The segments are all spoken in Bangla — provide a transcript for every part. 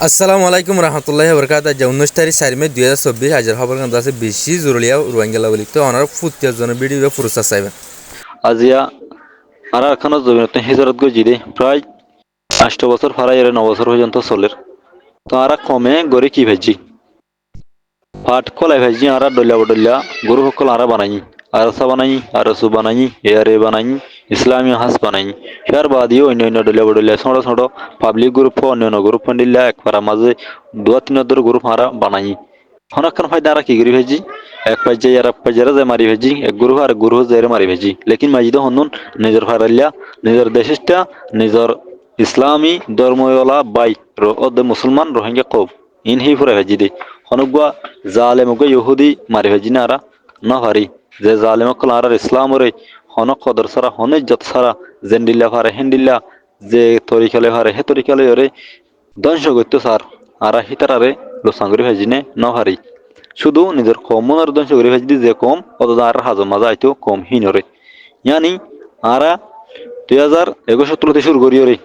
আসসালামু আলাইকুম রহমতুল্লাহি বরকাত। আজ 19 তারিখ 4 মে 2024 হাজার খবর কান্দ আছে বেশি জরুরিয়া রোহিঙ্গা লিখতে অনার ফুটিয়ার জন্য ভিডিও ফুরসা চাইবেন আজিয়া আরা এখনো জমিনতে হিজরত গজিদে প্রায় 8 বছর ফারা এর 9 বছর পর্যন্ত চলের তো আরা কমে গড়ে কি ভাজি পাট কলাই ভাজি আরা ডলিয়া বডলিয়া গরু সকল আরা বানাই আরসা বানাই আরসু বানাই এয়ারে বানাই ইসলামী হাস বানাই ইয়ার বাদিও অন্য অন্য ডলিয়া বডলিয়া ছোট ছোট পাবলিক গ্রুপ অন্য গ্রুপ ফন্ডিল্লা একবার মাঝে 2-3 গ্রুপ আরা বানাই হনক্ষণ ফায়দা আরা কি করি ভাজি এক পাইজে আর এক পাইজে যে মারি ভেজি এক গুরু আর গুরু জেরে মারি ভেজি লেকিন মাজিদ হনুন নিজের ফারাল্লা নিজের দেশটা নিজের ইসলামী ধর্মওয়ালা বাই রদ মুসলমান রোহিঙ্গা কব ইন হি ফুরে ভেজি দে হনুগুয়া জালেমুগে ইহুদি মারি ভেজি না আরা না হারি যে জালেমকল আর ইসলাম রে হনক কদর সারা হন ইজ্জত সারা জেন্ডিল্লা ফারে হেন্ডিল্লা যে তরিকালে ফারে হে তরিকালে রে ধ্বংস করতে সার আরা হিতারারে লোসাঙ্গরি ভেজিনে না হারি শুধু নিজের কমন ধ্বংস করে ফেলছি যে কম অত আর হাজর মাজা আইতো কম হিনরে ইয়ানি আরা 2021 শুরু করি রে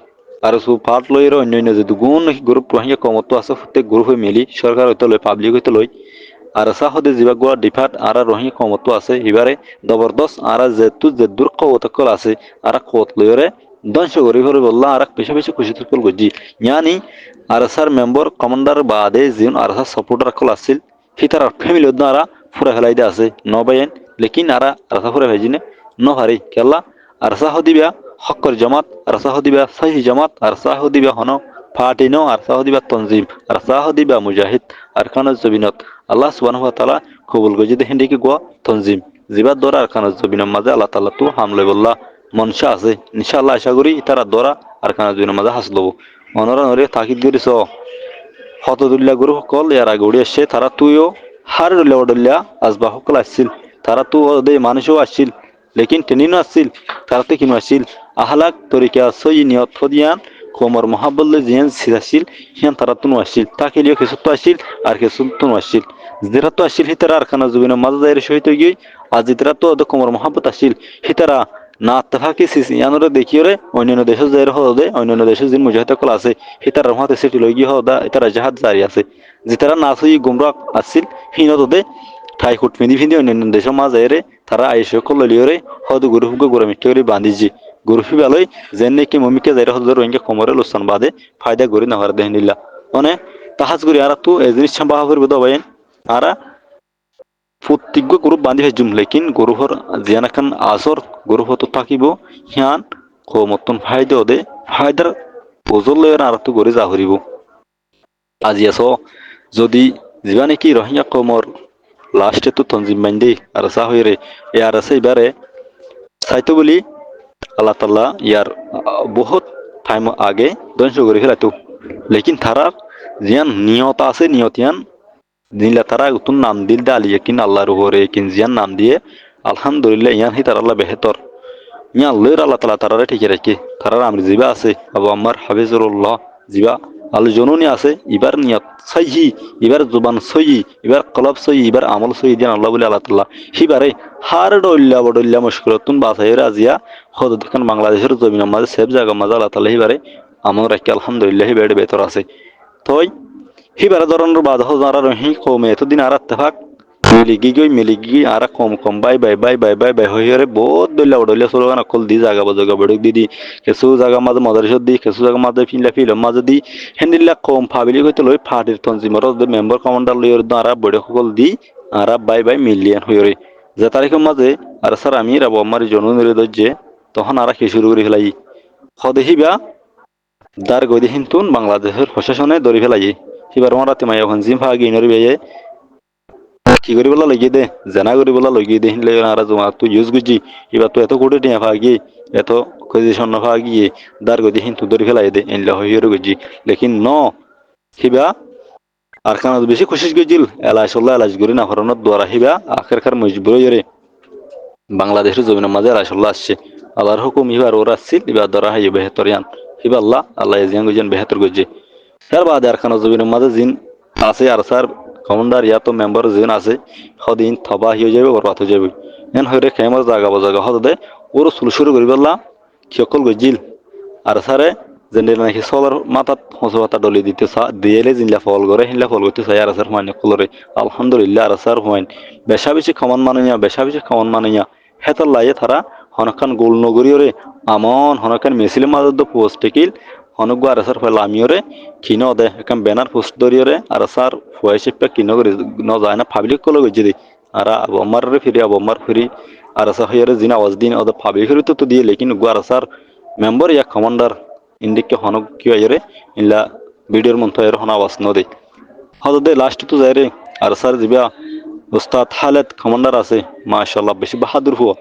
আর সু পার্ট লই অন্য অন্য যে গুণ গ্রুপ রোহিঙ্গা কমতো আছে প্রত্যেক গ্রুপে মিলি সরকার হইতে লই পাবলিক হইতে লই আর সাহদে জিবাগুয়া ডিফাট আর রোহিঙ্গা কমতো আছে এবারে জবরদস্ত আর যে দূর কতকল আছে আর কত লইরে ধ্বংস করে ফেলে বললা আর পেশা পেশা খুশি তুকল গজি ইয়ানি আর সার মেম্বার কমান্ডার বাদে জিন আর সার সাপোর্টার কল আছিল হিতার ফ্যামিলি দ্বারা ফুরা ফেলাইতে আছে নবাইন লেকিন আরা রাসা ফুরা ভেজিনে নহারি কেলা আর সাহদিবা হক্কর জামাত আর সাহদিবা সহি জামাত আর সাহদিবা হন ফাটিনো আর সাহদিবা তনজিম আর সাহদিবা মুজাহিদ আর খানজ জবিনত আল্লাহ সুবহানাহু ওয়া তাআলা কবুল গজিদে হিন্দিকে গোয়া তনজিম জিবাদ দরা আর খানজ জবিনের মাঝে আল্লাহ তাআলা তো হামলে বল্লাহ মনসা আছে ইনশাআল্লাহ আশা করি তারা দরা আর খানজ জবিনের মাঝে হাসলব অনরা নরে তাকিদ করিস হতদুল্লাহ গুরু সকল ইয়ার আগে উড়ে এসছে তারা তুইও হার লেওডল্লা আজবা সকল আসছিল তারা তো ওদের মানুষও আসছিল লেকিন টেনিনও আসছিল তারা তো কিনো আসছিল আহলাক তরিকা সই নিয়ত ফদিয়ান কোমর মহাবল্লে জিয়ান আসছিল হিয়ান তারা তুনো আসছিল তাকে লিও কিছু তো আসছিল আর কিছু তুনো আসছিল যেটা তো আসছিল হিতারা আর খানা জুবিনা মাঝে যাই সহিত গিয়ে আজ যেটা তো ওদের কোমর মহাব্বত আসছিল হিতারা না আত্তাফাকি সিসি ইয়ানোরে দেখিওরে অন্যান্য দেশ যাইর হদে অন্যান্য দেশে যিন মুজাহিদ কল আছে হিতার রহমাতে সেটি লই গিয়ে হদা এটারা জাহাজ জারি আছে যেতারা না সই গুমরাক আসছিল হিনদে ঠাই খুট মিদি ফিন্দি অন্যান্য দেশের মাঝে রে তারা আইসে কল লিওরে হদ গুরুহুকে গুরামিকে করে বান্ধিজি গুরুফি বালই যেন কি মমিকে যাইর হদ রোহিঙ্গা কোমরে লোসান বাদে ফায়দা করি না হর দেহনিল্লা মানে তাহাজ করি আর তু এই জিনিস সম্ভব করবে দবাইন আরা প্রত্যেক গ্রুপ বান্ধি ভেজুম লেকিন গরুহর জিয়ানাখান আসর গরুহ তো থাকিব হিয়ান কমতন ফায়দা ওদে ফায়দার ওজল লয়ের আর তো গড়ে যাহরিব আজি আস যদি যিবা নাকি রোহিঙ্গা কমর লাস্টে তো তনজিম বান্ধি আর চা হইরে এ আর আছে এবারে চাইতো বলি আল্লাহ তাল্লাহ ইয়ার বহুত টাইম আগে ধ্বংস করে ফেলাইতো লেকিন তারার জিয়ান নিয়ত আছে নিয়তিয়ান দিনলা তারা উতুন নাম দিল দা আলিয়া কিন আল্লাহর উপরে কিন জিয়ান নাম দিয়ে আলহামদুলিল্লাহ ইয়ান হি তার আল্লাহ বেহতর ইয়া আল্লাহর আল্লাহ তাআলা তারারে ঠিক রাখে তারার আমরি জিবা আছে আবু আম্মার হাফিজুল্লাহ জিবা আল জনুনি আছে ইবার নিয়ত সহি ইবার জুবান সহি ইবার কলব সহি ইবার আমল সহি দিন আল্লাহ বলে আল্লাহ তাআলা হিবারে হার ডল্লা বডল্লা মুশকিলাতুন বাসায় রাজিয়া খোদ দেখেন বাংলাদেশের জমিন মাঝে সেব জায়গা মাঝে আল্লাহ তাআলা হিবারে আমল রাখি আলহামদুলিল্লাহ বেড়ে বেতর আছে তোই হিবার ধরনের বাধা যারা রহি কমে এতদিন আর ইত্তেফাক মিলিগি আর কম বাই হইরে বহুত দইলা উড়লে সরগান কল দি জায়গা বাজগা বড়ক দি কিছু জায়গা মাঝে মদারিসত দি কিছু জায়গা মাঝে ফিল মাঝে দি হেন্দিল্লা কম ফাবিলি কইতে লই ফাটির তনজিমর মেম্বার কমান্ডার লইর দ্বারা বড় সকল দি আর বাই মিলিয়ন হইরে যে তারিখের মাঝে আর স্যার আমি রাব আমার জননের দজ্জে তখন আর কি শুরু করে ফেলাই খদেহিবা দার গদি হিন্তুন বাংলাদেশের প্রশাসনে দরি ফেলাই এবার মারাতে মাই এখন জিম ভাগি নরি বেয়ে কি করি বলা লাগিয়ে দে জানা করি বলা লাগিয়ে দে হিনলে আর জমা তুই ইউজ গুজি এবার তো এত কোটি টিয়া ভাগি এত পজিশন ভাগিয়ে দার গদি হিন্তু দরি ফেলাই দে এনলা হইরে গুজি লেকিন ন হিবা আর খানা বেশি কোশিশ গজিল এলাশ গরি না হরনত দ্বারা হিবা আখেরকার মজবুর হইরে বাংলাদেশের জমিনের মাঝে এলাশল্লাহ আসছে আল্লাহর হুকুম হিবার ওর আসছিল এবার দ্বারা হাই বেহতরিয়ান হিবা আল্লাহ এজিয়ান গুজিয়ান বেহতর গুজি তার বাদে আর খানা জমিনের মাঝে জিন আছে আর স্যার কমান্ডার ইয়া তো মেম্বার জিন আছে সদিন থবা হয়ে যাবে বরবাদ হয়ে যাবে এন হইরে খেমার জাগা হদ দে ওর শুরু করি বললাম সকল গজিল আর স্যারে যেনে নাকি সলার মাথাত হসু পাতা ডলি দিতে দিয়েলে জিনলা ফল করে হিনলা ফল করতে চাই আর আসার হুয়াইন কলরে আলহামদুলিল্লাহ আর আসার হুয়াইন বেশা বেশি খামান মানিয়া বেশা বেশি খামান মানিয়া হেতার লাইয়ে তারা হনকান গোল নগরীয়রে আমন হনকান মেসিলের মাঝে পোস্ট টেকিল হনক আর আসার ফলে আমিওরে কিনো দে একাম ব্যানার পোস্ট দরিয়রে আর আসার ফুয়াইশিপটা কিনো করে ন যায় না পাবলিক কলো গেছে দি আর আবমার ফিরি আবমার ফিরি আর আসা হইয়ারে জিন আওয়াজ দিন ওদের পাবলিক তো দিয়ে লেকিন গো আর আসার মেম্বার ইয়া কমান্ডার ইন্ডিকে হনক কি আইরে ইলা ভিডিওর মধ্যে এর হন আওয়াজ নদে হদে লাস্ট তো যাই রে আর স্যার জিবা উস্তাদ খালেদ কমান্ডার আছে মাশাআল্লাহ বেশি বাহাদুর হুয়া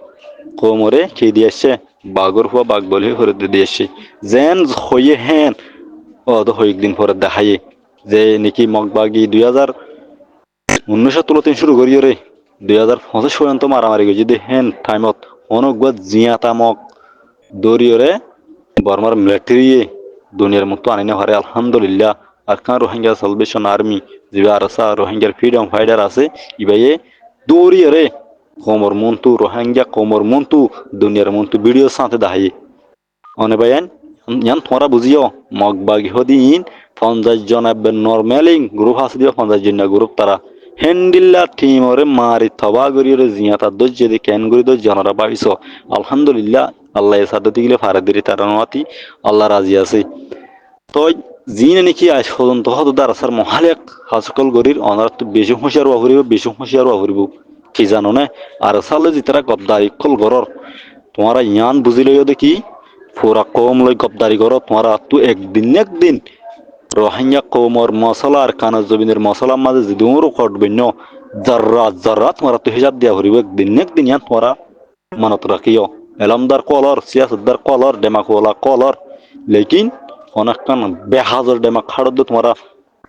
কোমরে খেয়ে দিয়ে আসছে বাগর হুয়া বাঘ বলে করে দিয়ে আসছে জেন হয়ে হেন ও তো কয়েকদিন পরে দেখাই যে নাকি মগবাগি 2019 শুরু করিও রে 2025 পর্যন্ত মারামারি গেছে দে হেন টাইমত অনেক জিয়া তামক দৌড়িয়ে বর্মার মিলিটারি দুনিয়ার মুক্ত আনি না হারে আলহামদুলিল্লাহ আর কান রোহিঙ্গা সালভেশন আর্মি যে আর আসা রোহিঙ্গার ফ্রিডম ফাইটার আছে ইবাইয়ে দৌড়িয়ে রে কোমর মন্তু রোহিঙ্গা কোমর মন্তু দুনিয়ার মন্তু ভিডিও সাথে দাহাই অনে ভাইয়ান ইয়ান তোমরা বুঝিও মগবাগি হদিন 50 জন নরমালিং গ্রুপ আছে দিও 50 জন গ্রুপ তারা হ্যান্ডিল্লা টিম ওরে মারি থবা গরিরে জিয়াতা দজ্জে দি ক্যান গরি দজ জনরা বাইছো আলহামদুলিল্লাহ আল্লাহ সাদতি গিলে ফারাদিরি তারানওয়াতি আল্লাহ রাজি আছে তো জিনে নাকি আজ পর্যন্ত হত দারাসার মহালেক হাসকল গরির অনার তো বেশি হুঁশিয়ার ওয়াহরিব বেশি হুঁশিয়ার ওয়াহরিব কি জানো না আর সালে জিতারা গবদারি কল গরর তোমারা ইয়ান বুঝিলেও দেখি পুরা কম লই গবদারি করো তোমারা তো একদিন রোহিঙ্গা কৌমর মশলা আর কানা জবিনের মশলার মাঝে যদি ঘটবে ন জাররা তোমারা তো হিসাব দিয়া হরিব একদিন ইয়ান তোমারা মানত রাখিও এলামদার কলর সিয়াসতদার কলর ডেমাকোলা কলর লেকিন অনেক কান বেহাজর ডেমা খাড়দ তোমারা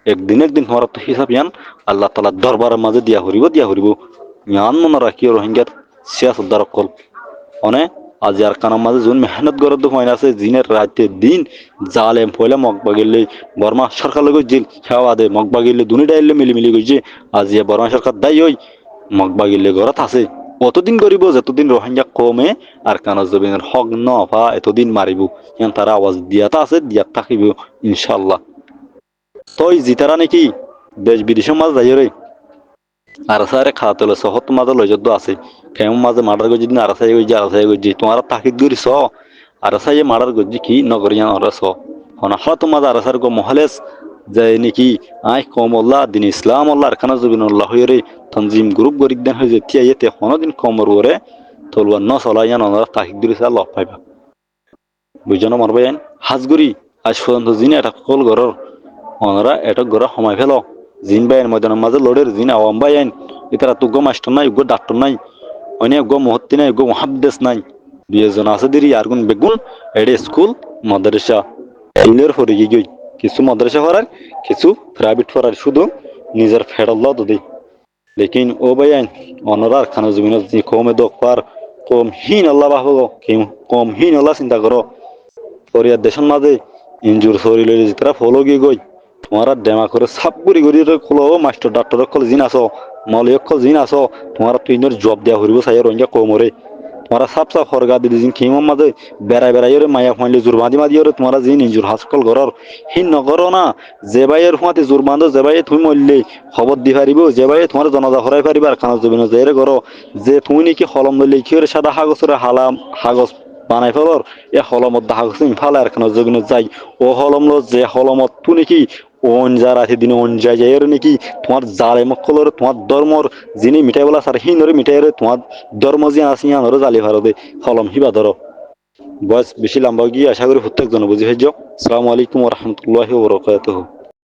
একদিন তোমারা তো হিসাব ইয়ান আল্লাহ তালা দরবারের মাঝে দিয়া হরিব ইয়ান মনে রাখিও রোহিঙ্গার সিয়াসতদার কল অনে আজ আর কানার মাঝে যোন মেহনত গরদ হয় আছে জিনের রাতে দিন জালেম পয়লা মগবাগিলে বর্মা সরকার লগে জিল খাওয়া দে মগবাগিলে দুনিটা এলে মিলি গইছে আজ বর্মা সরকার দায়ী হই মগবাগিলে গরত আছে অতদিন করিব যতদিন রোহিঙ্গা কমে আর কানা জবিনের হক নফা এতদিন মারিব ইয়ান তারা আওয়াজ দিয়াতা আছে দিয়াত থাকিব ইনশাআল্লাহ তই জিতারা নাকি দেশ বিদেশের মাঝে যাই রে আর সারে খাতলে সহত মাঝে লজত আছে কেমন মাঝে মার্ডার গজি দিন আর সাই গজি তোমার তাকিদ গরি স আর সাই মার্ডার গজি কি নগরিয়ান আর স হনা হাত মাঝে আর সার গো মহলেস যে নাকি আই কমল্লাহ দিন ইসলাম আল্লাহ আর খানা জবিনুল্লাহ হইরে তনজিম গ্রুপ গরিক দেন হয়ে যেতে আইতে হনদিন কমর ওরে তলওয়ার ন চলাইয়ান অনার তাকিদ গরি সা লফ পাইবা বুঝানো মারবেন হাজগুড়ি আজ পর্যন্ত জিন এটা কল গরর অনারা এটা গড়া সময় ফেল জিন বাইয়ের ময়দানের মাঝে লড়ের জিন আওয়াম বাইন এটারা তো গো মাস্টার নাই গো ডাক্তার নাই অনেক গো মহত্তি নাই গো মহাদ্দেশ নাই দুইজন আছে দেরি আর গুণ বেগুন এডে স্কুল মাদ্রাসা ইলের ফরে গই কিছু মাদ্রাসা ফরার কিছু প্রাইভেট ফরার শুধু নিজের ফেডাল্লাহ তো দেই লেকিন ও বাইন অনারা খানা জমিনের যে কমে দোকার কম হীন আল্লাহ বাহব কম হীন আল্লাহ চিন্তা করো ফরিয়ার দেশের মাঝে ইঞ্জুর শরীর তারা ফলো গিয়ে গই তোমারা ডেমা করে সাপ গুড়ি খোলো মাস্টার ডাক্তার খোল জিন আসো মলয়ক খোল জিন আসো তোমারা তুই জব দেওয়া হরিব চাই রোহিঙ্গা কমরে তোমারা সাপ হরগা দিদি জিন খিমর মাঝে বেড়াই মায়া ফাইলে জোর বাঁধি তোমারা জিন ইঞ্জুর হাসকল ঘরর হিন নগর না যে বাইয়ের হুঁতে জোর বাঁধো যে বাইয়ে তুমি মরলে খবর দি পারিব যে বাইয়ে তোমার জনজা হরাই পারিব আর খানা জমিন জেরে করো যে তুমি নাকি হলম দিলে কি সাদা কাগজের কাগজ বানাই ফেলর এ হলমত দেখা গেছে ফালে আর খানা জমিন যাই ও হলম যে হলমত তু নাকি ওন যা রাতে দিনে ওন যাই নাকি তোমার জালে মক্কলর তোমার ধর্মর যিনি মিঠাই বলা সার হিনরে মিঠাই তোমার ধর্ম যে আসি আনরে জালি ভারতে হলম হিবা ধরো বয়স বেশি লম্বা গিয়ে আশা করি প্রত্যেক জন বুঝি হয়ে যাও আসসালামু আলাইকুম ওয়া রাহমাতুল্লাহি ওয়া বারাকাতুহু